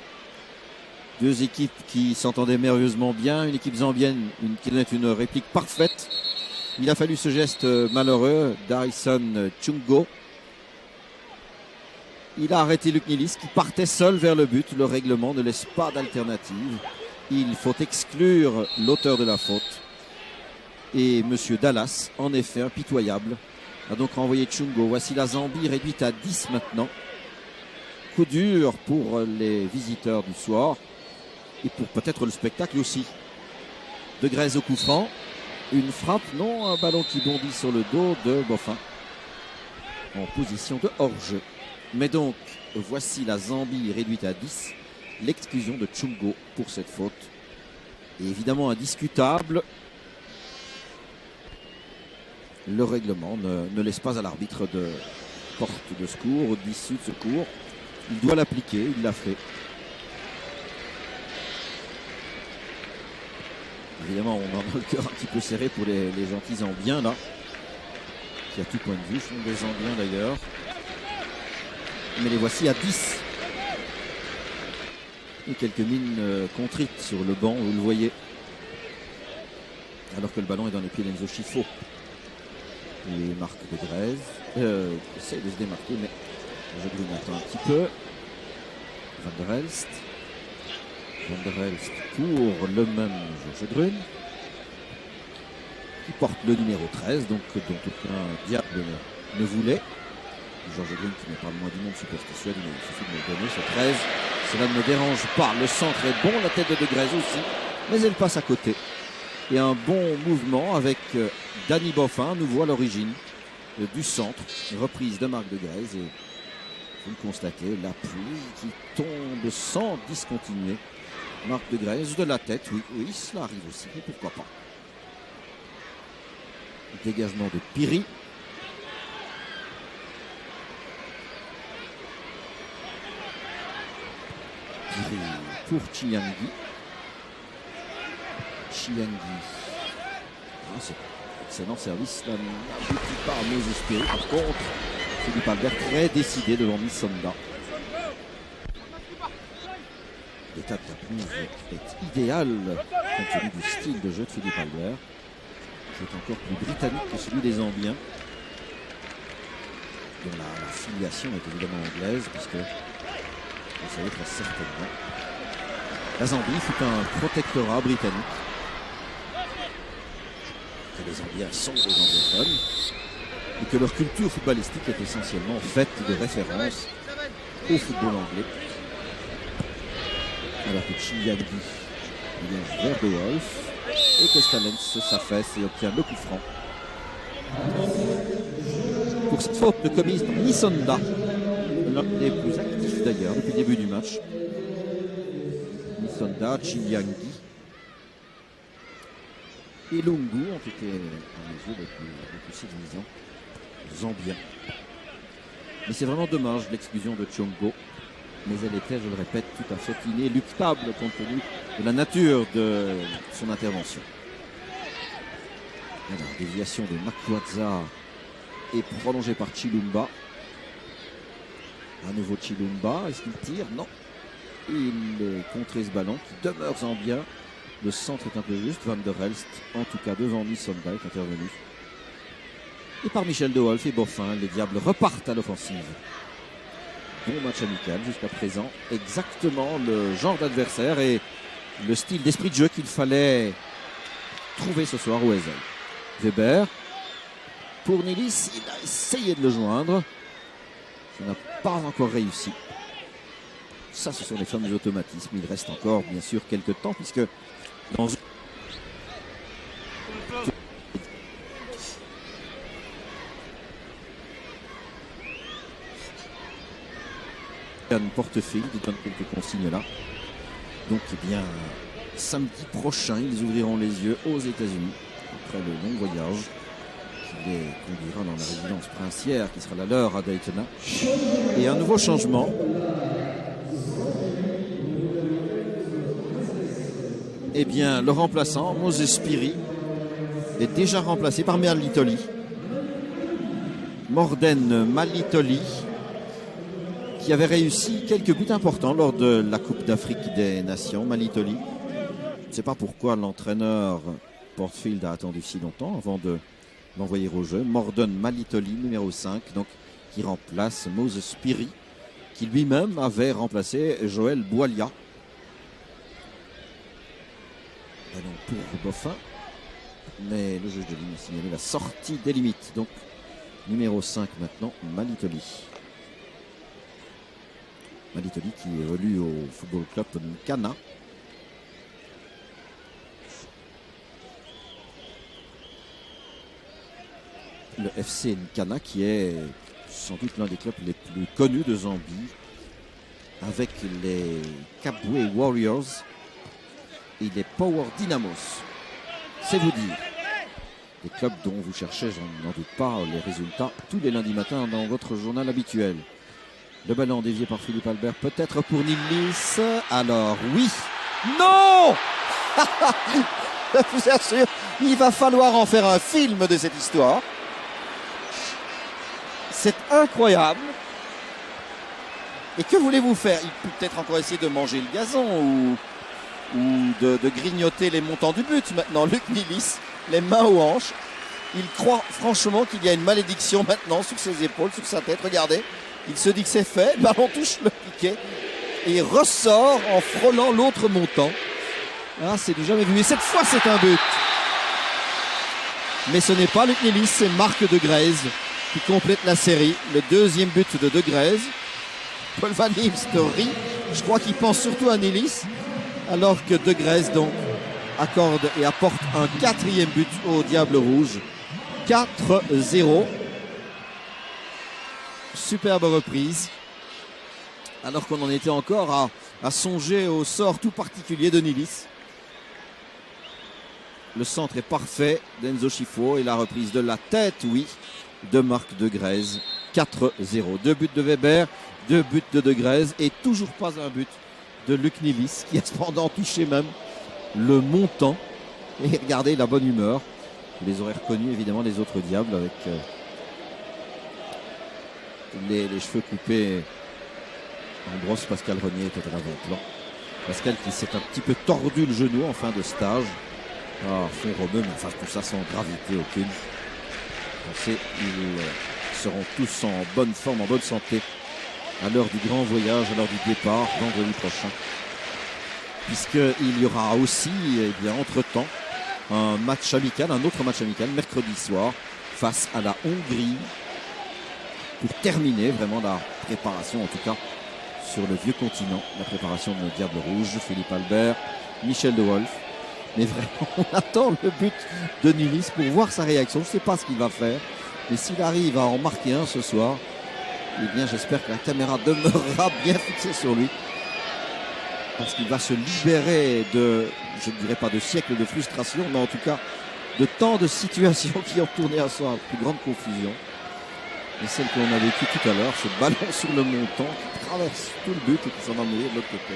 Deux équipes qui s'entendaient merveilleusement bien. Une équipe zambienne qui donnait une réplique parfaite. Il a fallu ce geste malheureux d'Harrison Chungo. Il a arrêté Luc Nilis qui partait seul vers le but. Le règlement ne laisse pas d'alternative. Il faut exclure l'auteur de la faute. Et M. Dallas, en effet impitoyable, a donc renvoyé Chungo. Voici la Zambie réduite à 10 maintenant. Coup dur pour les visiteurs du soir. Et pour peut-être le spectacle aussi. De Grèze au coup franc. Une frappe, non, un ballon qui bondit sur le dos de Boffin. En position de hors-jeu. Mais donc, voici la Zambie réduite à 10. L'exclusion de Chungo pour cette faute. Et évidemment indiscutable. Le règlement ne laisse pas à l'arbitre de porte de secours, d'issue de secours. Il doit l'appliquer, il l'a fait. Évidemment, on en a le cœur un petit peu serré pour les gentils Zambiens là. Qui à tout point de vue sont des Zambiens d'ailleurs. Mais les voici à 10. Et quelques mines contrites sur le banc, vous le voyez. Alors que le ballon est dans les pieds d'Enzo Schifo. Les marques de Grèze essaye de se démarquer, mais Jogrun attend un petit peu. Van der Elst. Van der Elst pour le même Jogrun. Qui porte le numéro 13, donc dont aucun diable ne voulait. Georges Green qui n'est pas le moins du monde superstitieux, mais il suffit de me le donner, ce 13. Cela ne me dérange pas. Le centre est bon, la tête de Grèze aussi, mais elle passe à côté. Et un bon mouvement avec Danny Boffin, nouveau à l'origine du centre. Reprise de Marc de Grèze et vous le constatez, la pluie qui tombe sans discontinuer. Marc de Grèze de la tête, oui, cela arrive aussi, mais pourquoi pas. Dégagement de Piri. Pour Chiangui. C'est excellent service. Là, un petit par Moses Piri. Par contre, Philippe Albert très décidé devant Missonda. L'état de la pelouse est idéal compte tenu du style de jeu de Philippe Albert. C'est encore plus britannique que celui des Zambiens. Dont la filiation est évidemment anglaise, puisque vous savez très certainement, la Zambie fut un protectorat britannique. que les Zambiens sont des anglophones et que leur culture footballistique est essentiellement faite de références au football anglais. Alors que Chinyangdi vient vers De Wolf et que Stalens s'affaisse et obtient le coup franc. Pour cette faute de commise par Nisonda, l'un des plus actifs d'ailleurs depuis le début du match. Nisonda, Chinyangdi et Lungu ont été à mes yeux les plus séduisants zambiens. Mais c'est vraiment dommage l'exclusion de Chongo. Mais elle était, je le répète, tout à fait inéluctable compte tenu de la nature de son intervention. Alors, déviation de Makwadza est prolongée par Chilumba. À nouveau Chilumba, est-ce qu'il tire? Non. Il est contré ce ballon qui demeure zambien. Le centre est un peu juste. Van der Elst, en tout cas devant Nisonda, est intervenu. Et par Michel De Wolf et Boffin, les Diables repartent à l'offensive. Bon match amical jusqu'à présent. Exactement le genre d'adversaire et le style d'esprit de jeu qu'il fallait trouver ce soir au Ezel. Weber pour Nilis, il a essayé de le joindre. Ça n'a pas encore réussi. Ça, ce sont les fameux automatismes. Il reste encore, bien sûr, quelques temps puisque dans Portefield, il donne quelques consignes là. Donc, eh bien, samedi prochain, ils ouvriront les yeux aux États-Unis après le long voyage qui les conduira dans la résidence princière qui sera la leur à Daytona. Et un nouveau changement. Eh bien, le remplaçant, Moses Spiri, est déjà remplacé par Malitoli. Morden Malitoli, qui avait réussi quelques buts importants lors de la Coupe d'Afrique des Nations. Malitoli, je ne sais pas pourquoi l'entraîneur Portfield a attendu si longtemps avant de l'envoyer au jeu. Morden Malitoli, numéro 5, donc, qui remplace Moses Spiri, qui lui-même avait remplacé Joël Boalia. Ballon pour Boffin, mais le juge de ligne a signalé la sortie des limites. Donc, numéro 5 maintenant, Malitoli. Malitoli qui évolue au Football Club Nkana. Le FC Nkana qui est sans doute l'un des clubs les plus connus de Zambie, avec les Kabwe Warriors et les Power Dynamos. C'est vous dire. Des clubs dont vous cherchez, je n'en doute pas, les résultats tous les lundis matins dans votre journal habituel. Le ballon dévié par Philippe Albert, peut-être pour Nilis. Alors oui, non. Je vous assure, il va falloir en faire un film de cette histoire. C'est incroyable. Et que voulez-vous faire? Il peut peut-être encore essayer de manger le gazon ou de grignoter les montants du but maintenant. Luc Nilis, les mains aux hanches. Il croit franchement qu'il y a une malédiction maintenant sur ses épaules, sur sa tête. Regardez. Il se dit que c'est fait, le ballon touche le piquet et il ressort en frôlant l'autre montant. Ah, c'est du jamais vu. Et cette fois, c'est un but. Mais ce n'est pas Luc Nilis, c'est Marc De Grèze qui complète la série. Le deuxième but de De Grèze. Paul Van Imst rit. Je crois qu'il pense surtout à Nilis. Alors que De Grèze, donc, accorde et apporte un quatrième but au Diable Rouge. 4-0. Superbe reprise. Alors qu'on en était encore à songer au sort tout particulier de Nilis. Le centre est parfait d'Enzo Schifo et la reprise de la tête, oui, de Marc De Grèze. 4-0. 2 buts de Weber, 2 buts de De Grèze et toujours pas un but de Luc Nilis qui a cependant touché même le montant. Et regardez la bonne humeur. Vous les aurez reconnus évidemment les autres Diables avec les cheveux coupés en brosse. Pascal Renier était à l'avant-plan. Pascal qui s'est un petit peu tordu le genou en fin de stage. Ah, fond rebeu, mais enfin tout ça sans gravité aucune. On sait qu'ils seront tous en bonne forme, en bonne santé à l'heure du grand voyage, à l'heure du départ, vendredi prochain. Puisqu'il y aura aussi, eh bien, entre-temps, un match amical, un autre match amical, mercredi soir, face à la Hongrie, pour terminer vraiment la préparation, en tout cas, sur le vieux continent, la préparation de nos Diables Rouges. Philippe Albert, Michel De Wolf. Mais vraiment, on attend le but de Nulis pour voir sa réaction. Je ne sais pas ce qu'il va faire, mais s'il arrive à en marquer un ce soir, eh bien, j'espère que la caméra demeurera bien fixée sur lui. Parce qu'il va se libérer de, je ne dirais pas de siècles de frustration, mais en tout cas de tant de situations qui ont tourné à sa plus grande confusion. Et celle qu'on a vécue tout à l'heure, ce ballon sur le montant qui traverse tout le but et qui s'en va mourir de l'autre côté.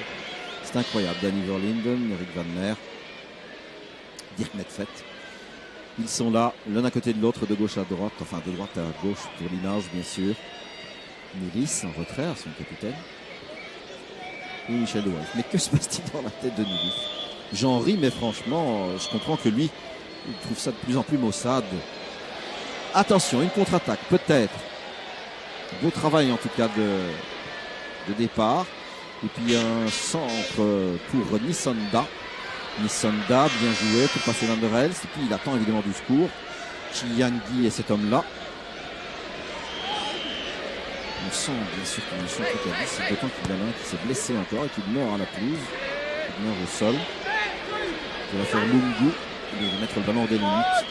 C'est incroyable. Danny Verlinden, Eric Van Der, Dirk Netfet. Ils sont là, l'un à côté de l'autre, de gauche à droite, enfin de droite à gauche pour Linage, bien sûr. Nulis en retrait, son capitaine. Et Michel De Wolf. Mais que se passe-t-il dans la tête de Nulis? J'en ris, mais franchement, je comprends que lui, il trouve ça de plus en plus maussade. Attention, une contre-attaque, peut-être. Beau travail, en tout cas, de départ. Et puis un centre pour Nisonda. Nisonda, bien joué pour passer Van der Elst. Et puis il attend évidemment du secours. Chiyangi et cet homme-là. On sent bien sûr qu'il y a un champ qui a dit, c'est d'autant qu'il y en a un qui s'est blessé encore et qui meurt à la pelouse, qui meurt au sol. Il va faire Lungu, il va mettre le ballon des limites,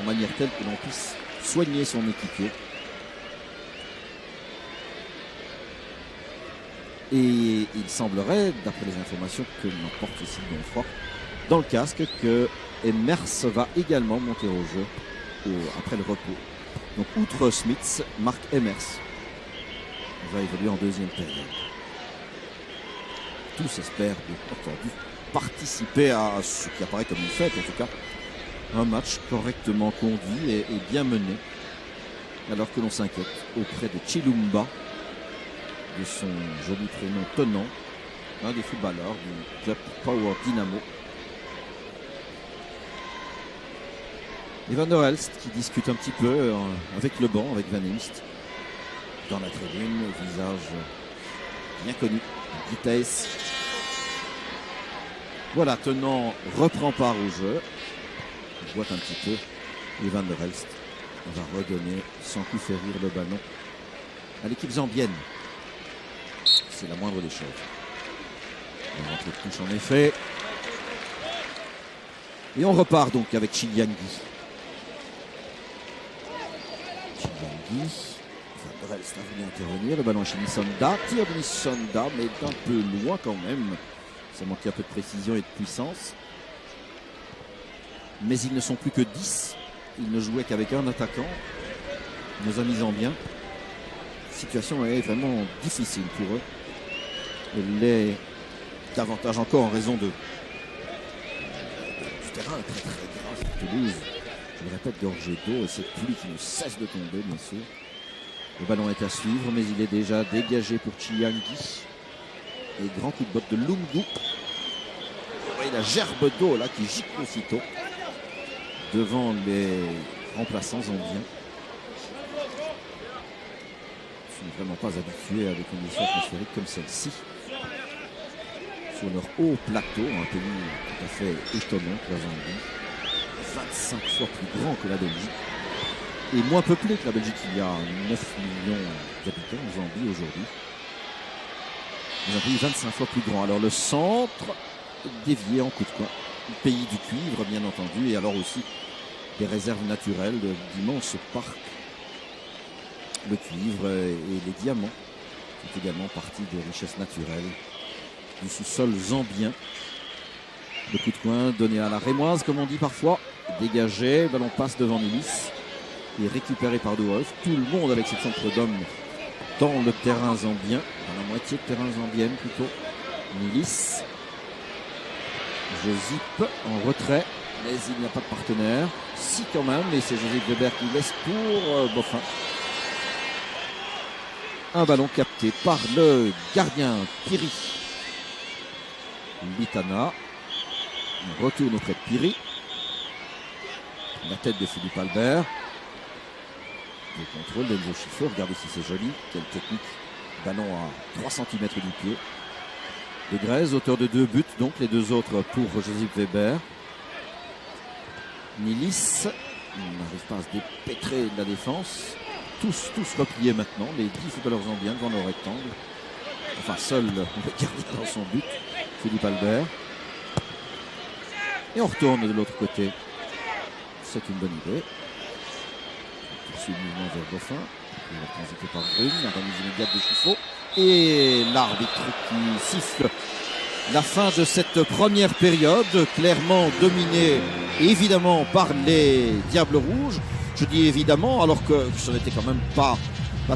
en manière telle que l'on puisse soigner son équipier. Et il semblerait, d'après les informations que m'apporte ici Bonfroid, dans le casque, que Emers va également monter au jeu après le repos. Donc outre Smits, Marc Emers va évoluer en deuxième période. Tous espèrent, bien entendu, participer à ce qui apparaît comme une fête, en tout cas. Un match correctement conduit et bien mené, alors que l'on s'inquiète auprès de Chilumba, de son joli prénom Tenant, un des footballeurs du club Power Dynamo. Et Van der Elst qui discute un petit peu avec le banc, avec Van Imst, dans la tribune, visage bien connu, vitesse. Voilà, Tenant reprend part au jeu, il boite un petit peu, et Van der Elst va redonner sans coup férir le ballon à l'équipe zambienne. C'est la moindre des choses. On rentre de touche en effet. Et on repart donc avec Chiyangi. Chiyangi. Van der Elst a voulu intervenir. Le ballon chez Nisonda. Tire de Nisonda, mais d'un peu loin quand même. Ça manquait un peu de précision et de puissance. Mais ils ne sont plus que 10. Ils ne jouaient qu'avec un attaquant. Nos amis zambiens. La situation est vraiment difficile pour eux. Elle est davantage encore en raison du terrain très très grave. Toulouse, je le répète, gorgé d'eau et cette pluie qui ne cesse de tomber, bien sûr. Le ballon est à suivre, mais il est déjà dégagé pour Chiyangi. Et grand coup de botte de Lungu. Et la gerbe d'eau là qui gicle aussitôt devant les remplaçants zambiens. Ils ne sont vraiment pas habitués à des conditions atmosphériques comme celle-ci. Sur leur haut plateau, un pays tout à fait étonnant que la Zambie, 25 fois plus grand que la Belgique et moins peuplé que la Belgique. Il y a 9 millions d'habitants en Zambie aujourd'hui. Mais un pays 25 fois plus grand. Alors le centre dévié en coup de coin. Le pays du cuivre, bien entendu, et alors aussi des réserves naturelles, d'immenses parcs. Le cuivre et les diamants sont également partie des richesses naturelles du sous-sol zambien. Le coup de coin donné à la rémoise, comme on dit parfois, dégagé, le ballon passe devant Nulis et récupéré par De Wolf. Tout le monde, avec l'exception de Prudhomme, dans le terrain zambien, dans la moitié de terrain zambienne plutôt. Nulis, Josip en retrait, mais il n'y a pas de partenaire. Si quand même, et c'est Josip Weber qui laisse pour Boffin. Un ballon capté par le gardien Piri. Litana. Il retourne auprès de Piri. La tête de Philippe Albert. Le contrôle d'Enzo Schiffer. Regardez si c'est joli. Quelle technique. Ballon à 3 cm du pied. De Grèze, auteur de 2 buts. Donc les 2 autres pour Josip Weber. Nilis n'arrive pas à se dépêtrer de la défense. Tous repliés maintenant, les 10 footballeurs zambiens devant le rectangle. Enfin, seul le gardien dans son but, Philippe Albert. Et on retourne de l'autre côté. C'est une bonne idée. On poursuit le mouvement vers Dauphin. Il va transiter par Brune, la remise immédiate de Chiffon. Et l'arbitre qui siffle la fin de cette première période, clairement dominée évidemment par les Diables Rouges. Je dis évidemment, alors que ce n'était quand même pas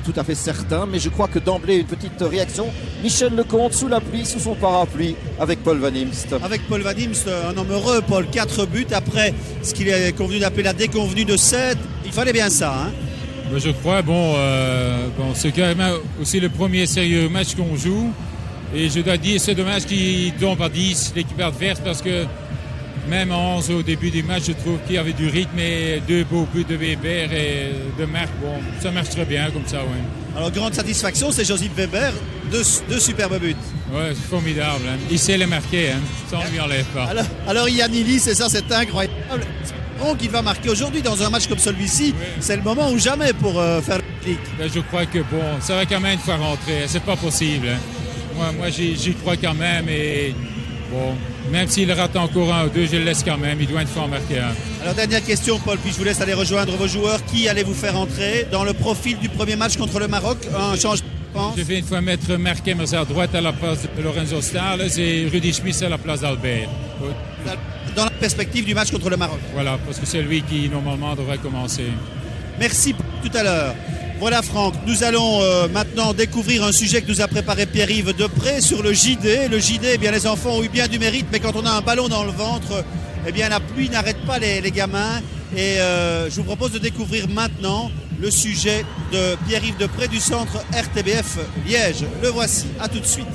tout à fait certain, mais je crois que d'emblée une petite réaction. Michel Lecomte sous la pluie, sous son parapluie, avec Paul Van Imst. Avec Paul Van Imst, un homme heureux, Paul, 4 buts après ce qu'il est convenu d'appeler la déconvenue de 7. Il fallait bien ça, hein. Je crois, c'est quand même aussi le premier sérieux match qu'on joue. Et je dois dire, c'est dommage qu'il tombe à 10, l'équipe adverse, parce que même en 11 au début du match, je trouve qu'il y avait du rythme et 2 beaux buts de Weber et de Marc. Bon, ça marche très bien comme ça, oui. Alors, grande satisfaction, c'est Josip Weber, deux superbes buts. Ouais, c'est formidable, hein. Il sait les marquer, hein. Ça, on ne lui enlève pas. Alors il y a Nilis, et ça, c'est incroyable. Qu'il va marquer aujourd'hui dans un match comme celui-ci, oui. C'est le moment ou jamais pour faire le clic. Je crois que ça va quand même une fois rentrer, c'est pas possible, hein. Moi j'y crois quand même, et même s'il rate encore un ou deux, je le laisse quand même, il doit une fois en marquer un. Alors dernière question, Paul, puis je vous laisse aller rejoindre vos joueurs. Qui allez-vous faire entrer dans le profil du premier match contre le Maroc? Un changement, je pense. Je vais une fois mettre Marc Emmers à droite à la place de Lorenzo Stahls et Rudy Schmitz à la place d'Albert. Dans la perspective du match contre le Maroc. Voilà, parce que c'est lui qui normalement devrait commencer. Merci tout à l'heure. Voilà Franck, nous allons maintenant découvrir un sujet que nous a préparé Pierre-Yves Depré sur le JD. Le JD, eh bien, les enfants ont eu bien du mérite, mais quand on a un ballon dans le ventre, eh bien, la pluie n'arrête pas les gamins. Et je vous propose de découvrir maintenant le sujet de Pierre-Yves Depré du centre RTBF Liège. Le voici, à tout de suite.